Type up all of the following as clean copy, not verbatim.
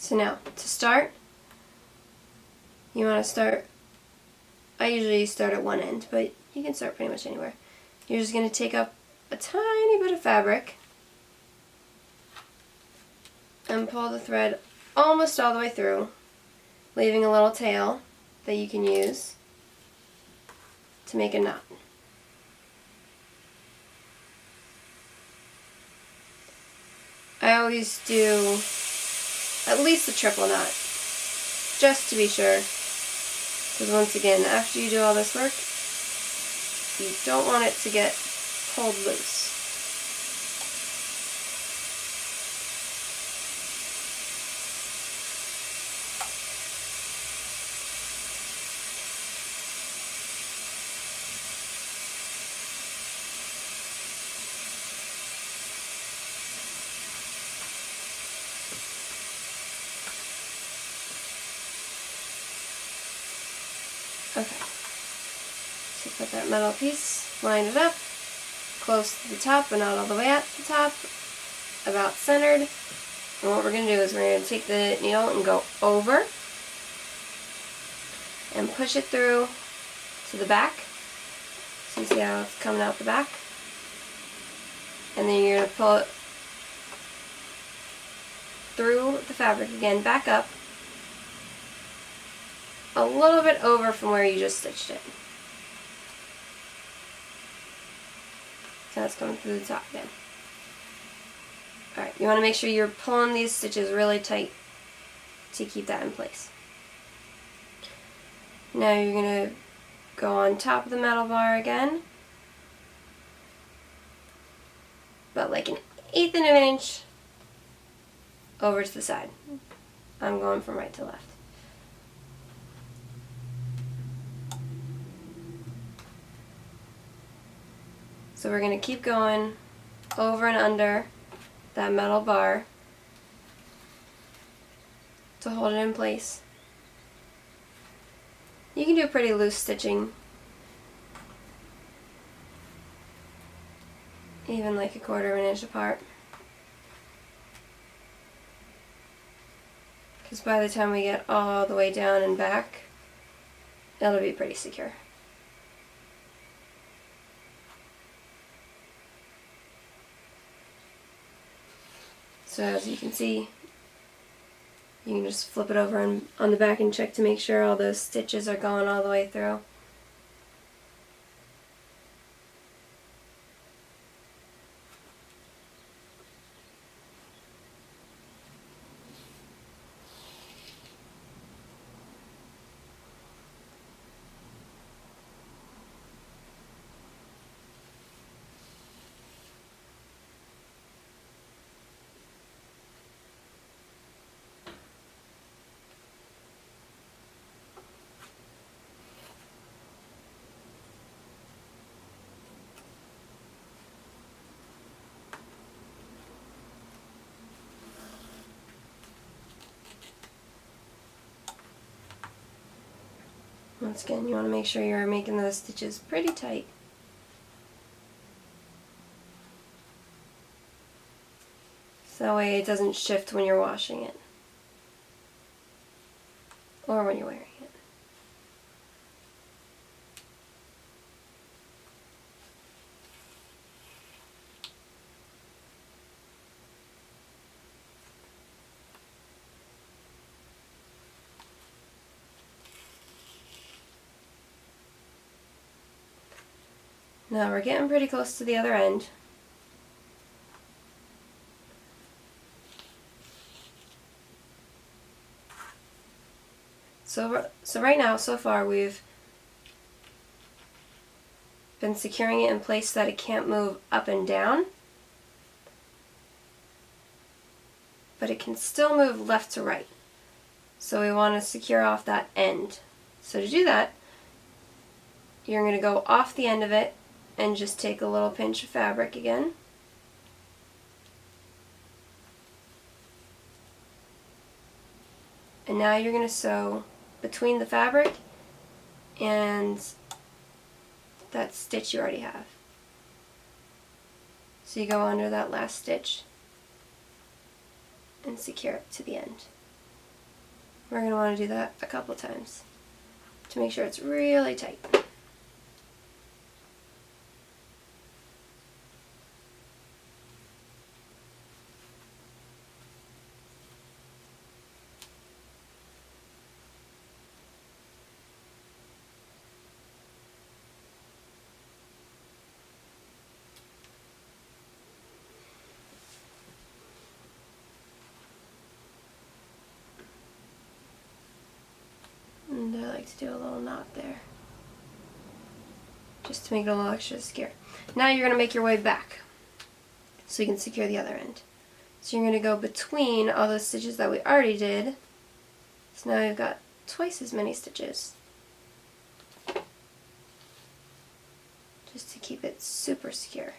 So now, to start, you want to start, I usually start at one end, but you can start pretty much anywhere. You're just going to take up a tiny bit of fabric and pull the thread almost all the way through, leaving a little tail that you can use to make a knot. I always do at least a triple knot, just to be sure, because once again, after you do all this work, you don't want it to get pulled loose. Okay, so put that metal piece, line it up, close to the top but not all the way at the top, about centered. And what we're going to do is we're going to take the needle and go over and push it through to the back. So you see how it's coming out the back? And then you're going to pull it through the fabric again, back up, a little bit over from where you just stitched it. So that's coming through the top again. Alright, you want to make sure you're pulling these stitches really tight to keep that in place. Now you're going to go on top of the metal bar again, about like 1/8 of an inch over to the side. I'm going from right to left. So we're going to keep going over and under that metal bar to hold it in place. You can do pretty loose stitching, even like 1/4 of an inch apart, because by the time we get all the way down and back, it'll be pretty secure. So as you can see, you can just flip it over on the back and check to make sure all those stitches are going all the way through. Once again, you want to make sure you're making those stitches pretty tight. So that way it doesn't shift when you're washing it, or when you're wearing it. Now we're getting pretty close to the other end. So right now, so far, we've been securing it in place so that it can't move up and down, but it can still move left to right. So we want to secure off that end. So to do that, you're going to go off the end of it and just take a little pinch of fabric again. And now you're going to sew between the fabric and that stitch you already have. So you go under that last stitch and secure it to the end. We're going to want to do that a couple times to make sure it's really tight. And I like to do a little knot there, just to make it a little extra secure. Now you're going to make your way back so you can secure the other end. So you're going to go between all those stitches that we already did. So now you've got twice as many stitches, just to keep it super secure.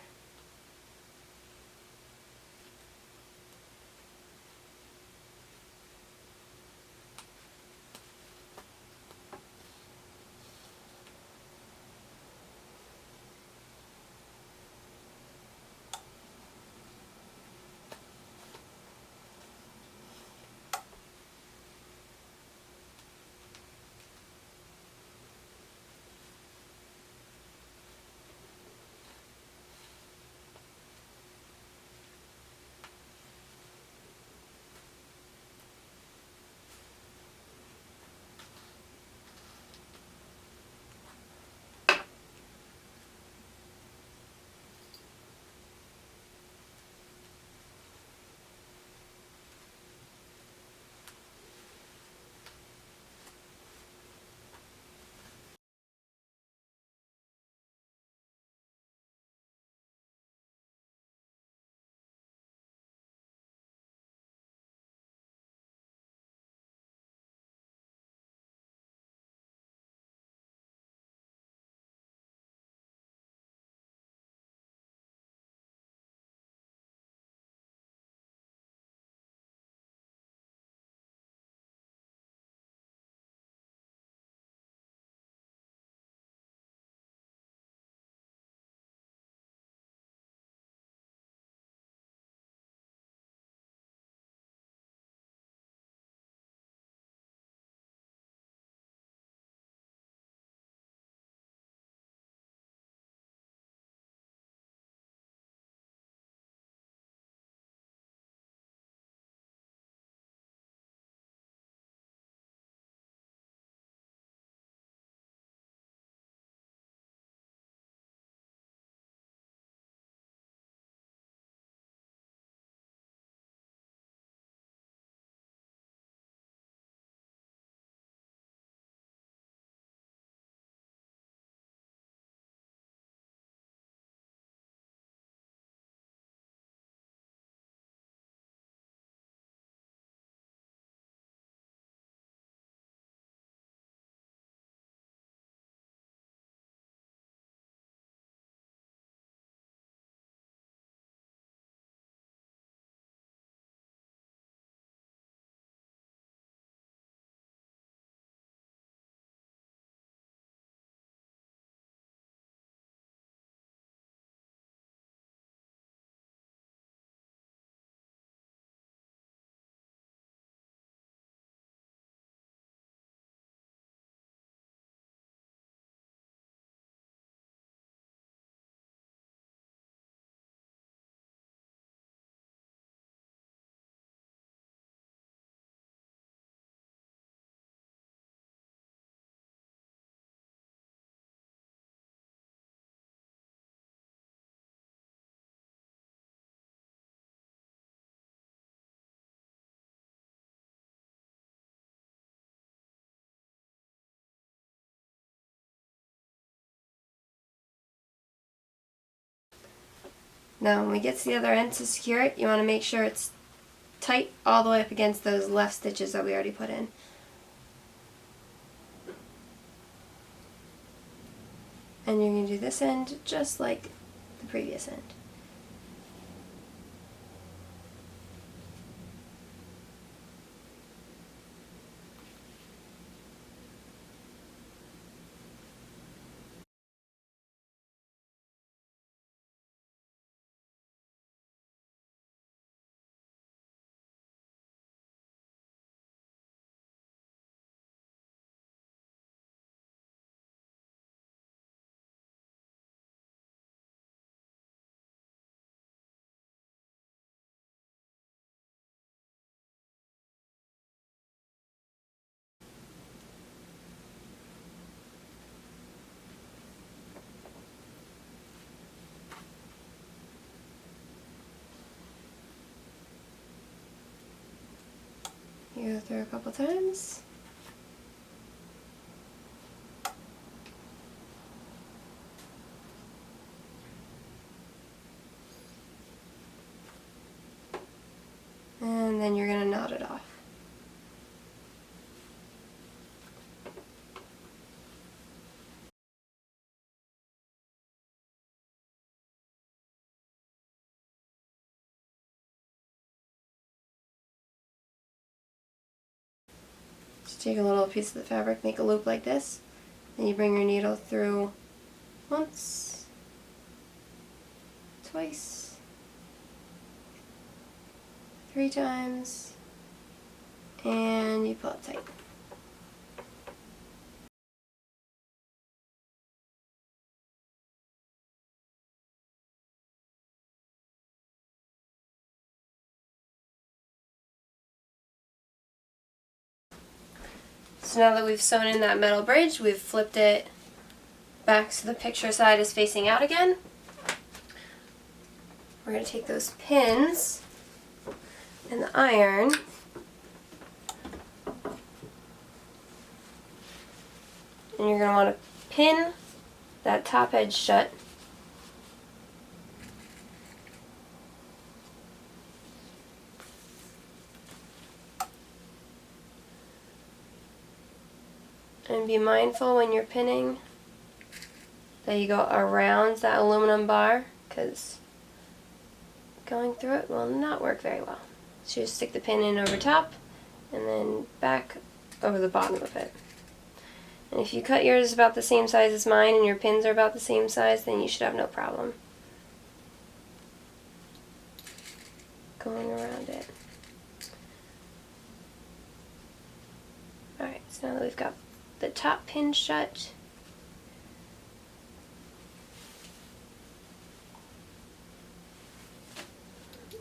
Now when we get to the other end to secure it, you want to make sure it's tight all the way up against those left stitches that we already put in. And you're going to do this end just like the previous end. You go through a couple times. And then you're going to knot it off. Just take a little piece of the fabric, make a loop like this, then you bring your needle through once, twice, 3 times, and you pull it tight. So now that we've sewn in that metal bridge, we've flipped it back so the picture side is facing out again. We're going to take those pins and the iron and you're going to want to pin that top edge shut. And be mindful when you're pinning that you go around that aluminum bar, because going through it will not work very well. So you just stick the pin in over top and then back over the bottom of it. And if you cut yours about the same size as mine and your pins are about the same size, then you should have no problem going around it. Alright, so now that we've got the top pin shut,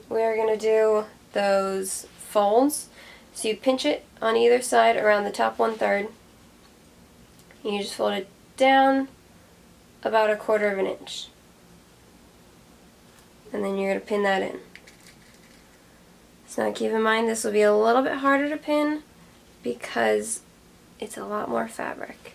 we're going to do those folds. So you pinch it on either side around the top 1/3. You just fold it down about 1/4 inch. And then you're going to pin that in. So now keep in mind this will be a little bit harder to pin because it's a lot more fabric.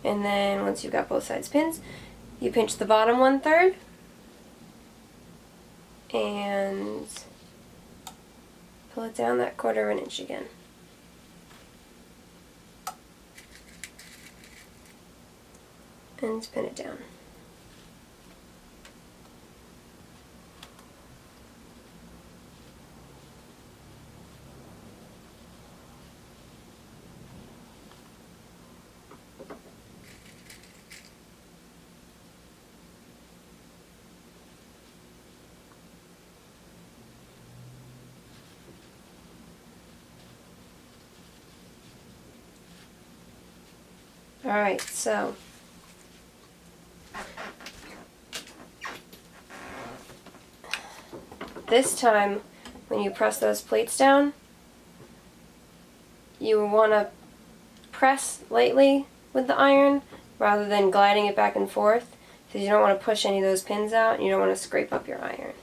And then once you've got both sides pins, you pinch the bottom 1/3 and pull it down that 1/4 inch again. And pin it down. Alright, so this time when you press those plates down, you want to press lightly with the iron rather than gliding it back and forth, because you don't want to push any of those pins out and you don't want to scrape up your iron.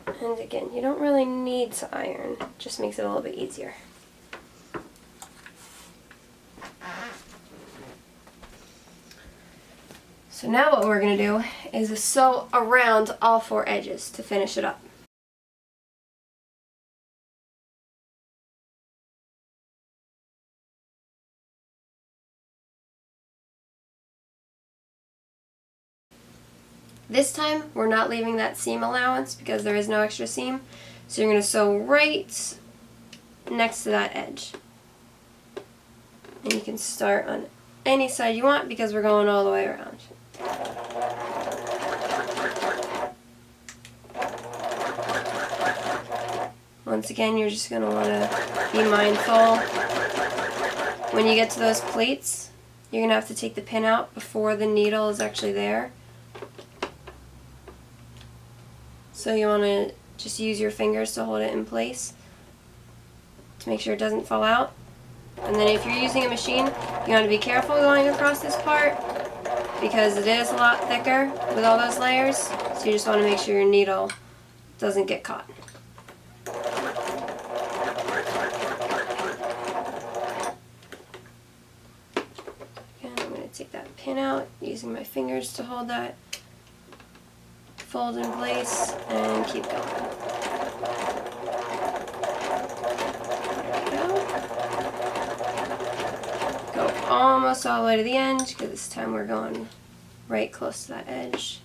And again, you don't really need to iron, it just makes it a little bit easier. So now what we're going to do is sew around all 4 edges to finish it up. This time we're not leaving that seam allowance because there is no extra seam, so you're going to sew right next to that edge. And you can start on any side you want because we're going all the way around. Once again, you're just going to want to be mindful. When you get to those plates, you're going to have to take the pin out before the needle is actually there. So you want to just use your fingers to hold it in place to make sure it doesn't fall out. And then if you're using a machine, you want to be careful going across this part because it is a lot thicker with all those layers. So you just want to make sure your needle doesn't get caught. Again, I'm going to take that pin out using my fingers to hold that fold in place and keep going. Go almost all the way to the end because this time we're going right close to that edge.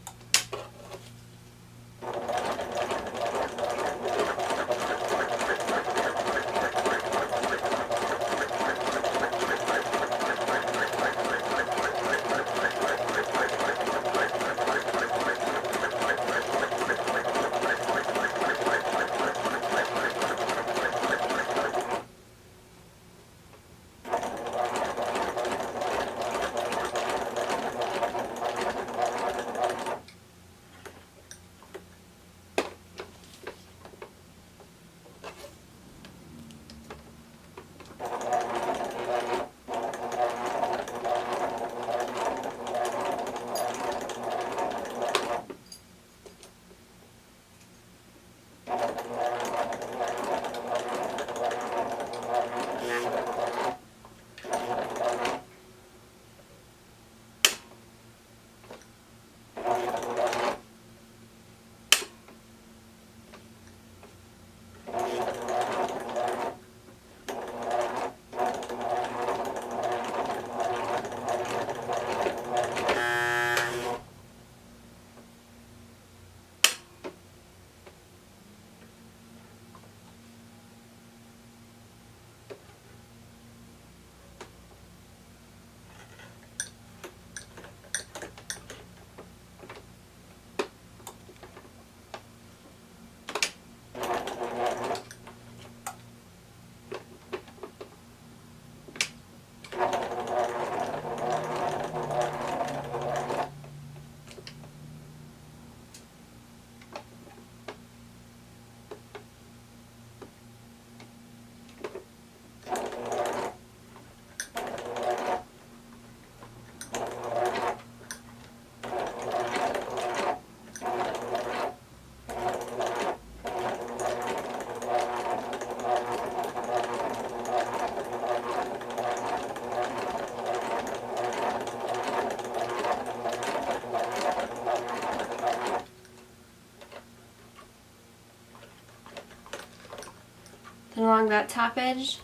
Then along that top edge,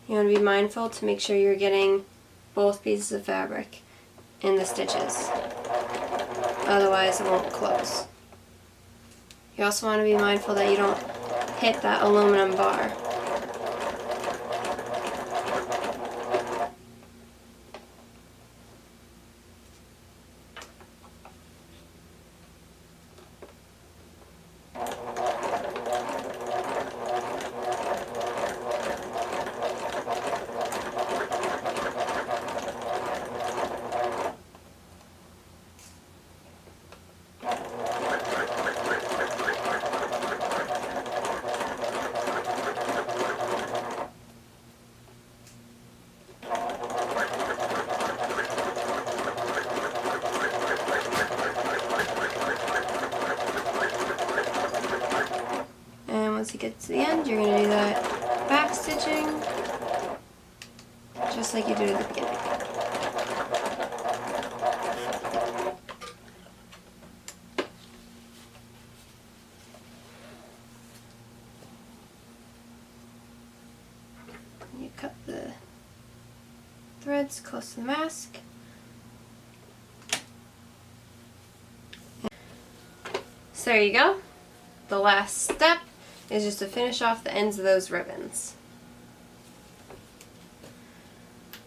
you want to be mindful to make sure you're getting both pieces of fabric in the stitches. Otherwise it won't close. You also want to be mindful that you don't hit that aluminum bar. Once you get to the end, you're going to do that back stitching just like you did at the beginning. You cut the threads close to the mask. So there you go. The last step is just to finish off the ends of those ribbons.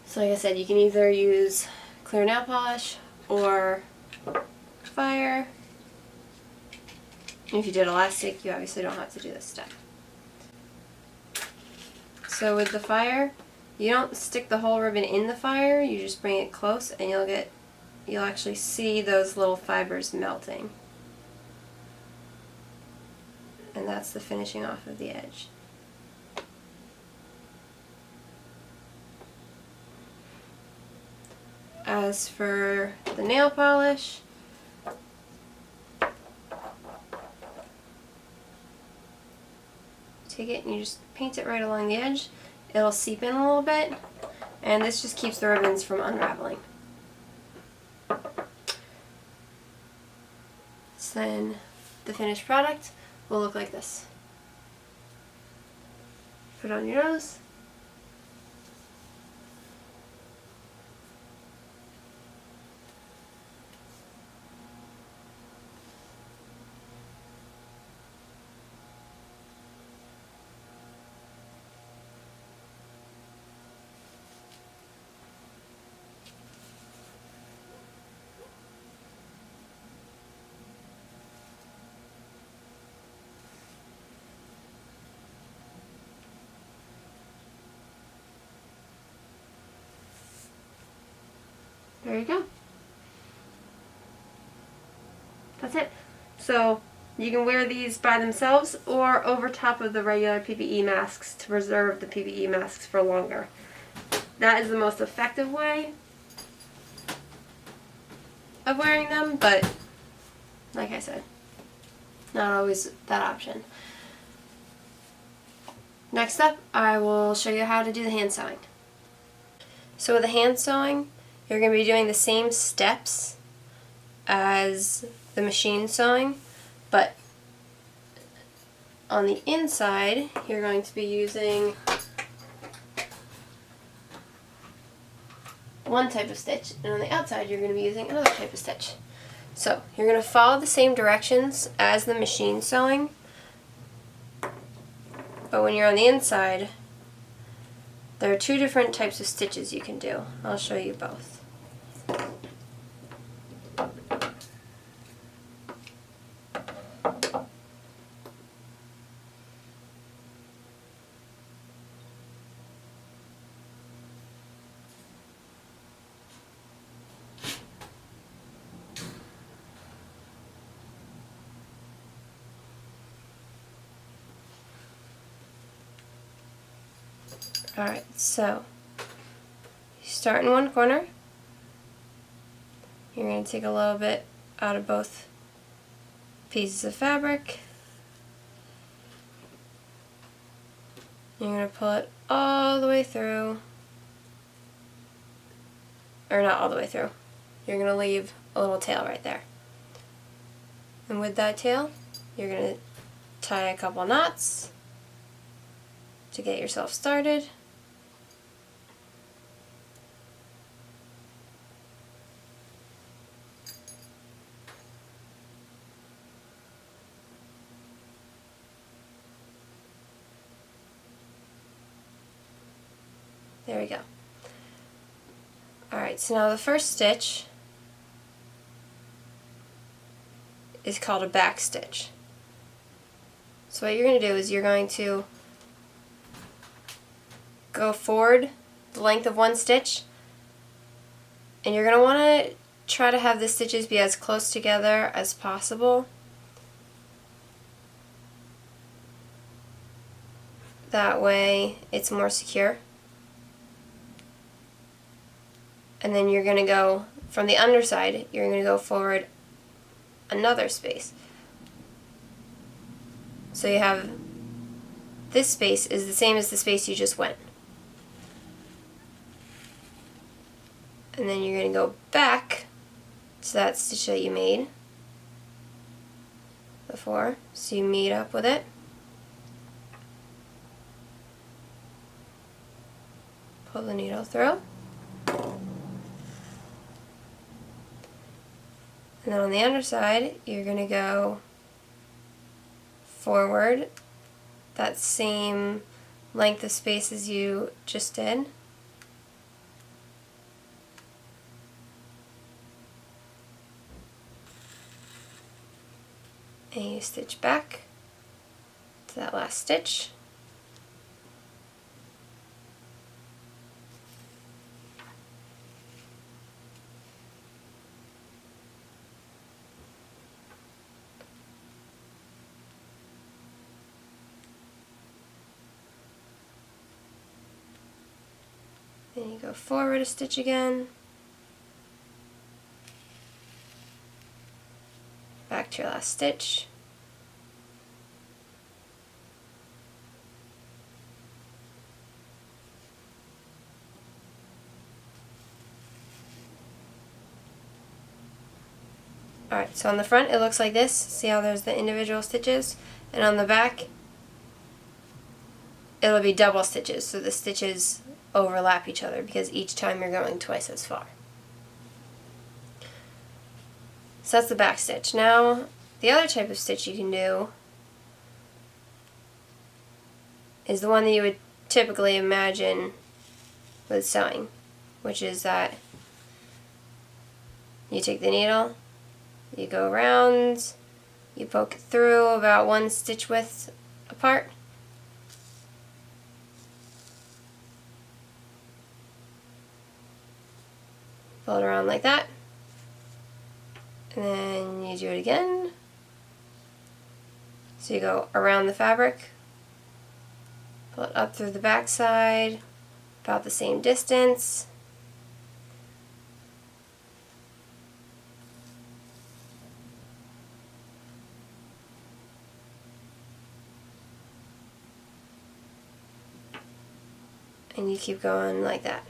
So like I said, you can either use clear nail polish or fire. If you did elastic, you obviously don't have to do this step. So with the fire, you don't stick the whole ribbon in the fire, you just bring it close and you'll actually see those little fibers melting. And that's the finishing off of the edge. As for the nail polish, take it and you just paint it right along the edge. It'll seep in a little bit, and this just keeps the ribbons from unraveling. So then the finished product will look like this. Put it on your nose. There you go. That's it. So you can wear these by themselves or over top of the regular PPE masks to preserve the PPE masks for longer. That is the most effective way of wearing them, but like I said, not always that option. Next up, I will show you how to do the hand sewing. So with the hand sewing, you're going to be doing the same steps as the machine sewing, but on the inside, you're going to be using one type of stitch, and on the outside, you're going to be using another type of stitch. So you're going to follow the same directions as the machine sewing, but when you're on the inside, there are two different types of stitches you can do. I'll show you both. Alright, so you start in one corner. You're going to take a little bit out of both pieces of fabric. You're going to pull it all the way through, or not all the way through. You're going to leave a little tail right there. And with that tail, you're going to tie a couple knots to get yourself started. There we go. Alright, so now the first stitch is called a back stitch. So what you're going to do is you're going to go forward the length of one stitch, and you're going to want to try to have the stitches be as close together as possible. That way it's more secure. And then you're going to go from the underside, you're going to go forward another space. So you have this space is the same as the space you just went. And then you're going to go back to that stitch that you made before. So you meet up with it. Pull the needle through. And then on the underside, you're going to go forward that same length of space as you just did. and you stitch back to that last stitch. Then you go forward a stitch again, back to your last stitch, alright, so on the front it looks like this. See how there's the individual stitches? And on the back it'll be double stitches, so the stitches overlap each other because each time you're going twice as far. So that's the back stitch. Now, the other type of stitch you can do is the one that you would typically imagine with sewing, which is that you take the needle, you go around, you poke it through about 1 stitch width apart, pull it around like that, and then you do it again. So you go around the fabric, pull it up through the back side, about the same distance, and you keep going like that.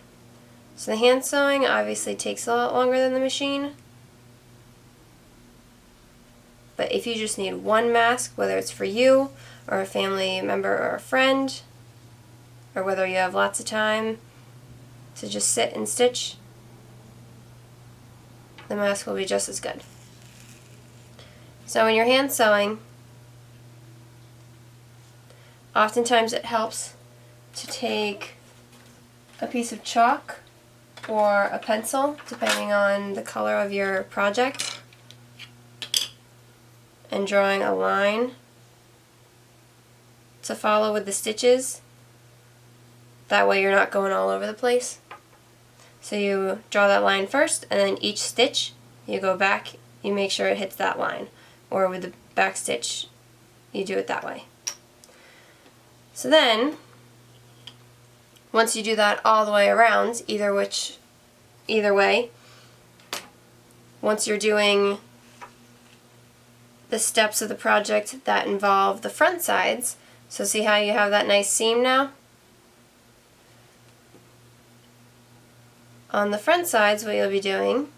So the hand sewing obviously takes a lot longer than the machine, but if you just need one mask, whether it's for you or a family member or a friend, or whether you have lots of time to just sit and stitch, the mask will be just as good. So when you're hand sewing, oftentimes it helps to take a piece of chalk or a pencil, depending on the color of your project, and drawing a line to follow with the stitches. That way you're not going all over the place. So you draw that line first, and then each stitch you go back, you make sure it hits that line. Or with the back stitch, you do it that way. So then, once you do that all the way around, either way, once you're doing the steps of the project that involve the front sides, so see how you have that nice seam now? On the front sides, what you'll be doing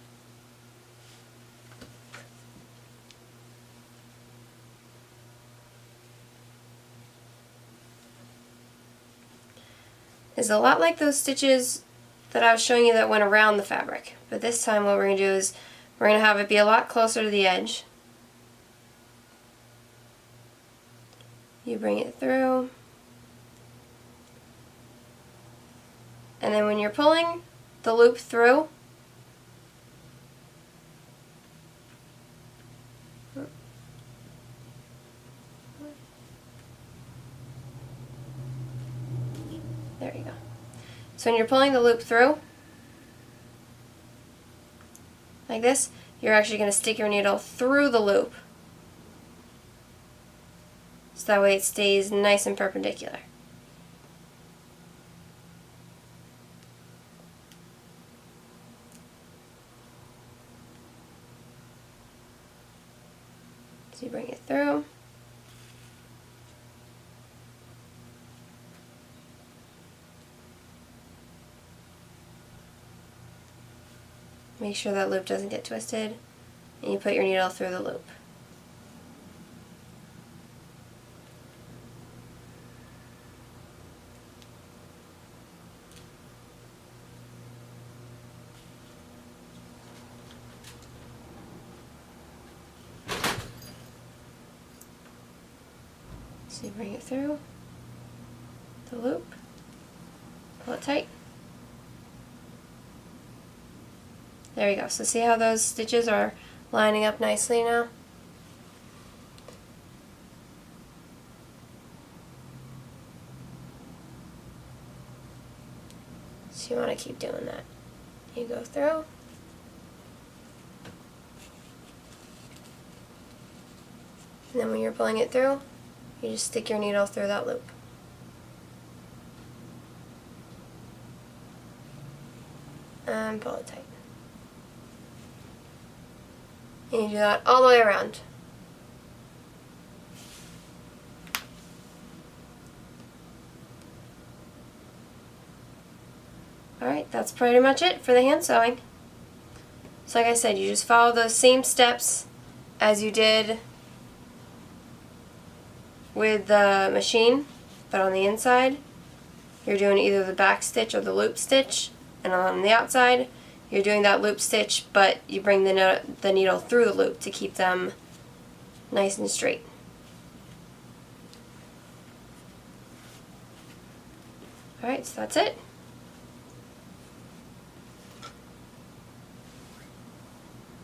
is a lot like those stitches that I was showing you that went around the fabric. But this time what we're going to do is we're going to have it be a lot closer to the edge. You bring it through. And then when you're pulling the loop through, there you go. So when you're pulling the loop through, like this, you're actually going to stick your needle through the loop. So that way it stays nice and perpendicular. So you bring it through. Make sure that loop doesn't get twisted, and you put your needle through the loop. So you bring it through the loop, pull it tight. There you go. So see how those stitches are lining up nicely now? So you want to keep doing that. You go through. And then when you're pulling it through, you just stick your needle through that loop. And pull it tight. And you do that all the way around. Alright, that's pretty much it for the hand sewing. So like I said, you just follow those same steps as you did with the machine, but on the inside you're doing either the back stitch or the loop stitch, and on the outside you're doing that loop stitch, but you bring the needle through the loop to keep them nice and straight. Alright, so that's it.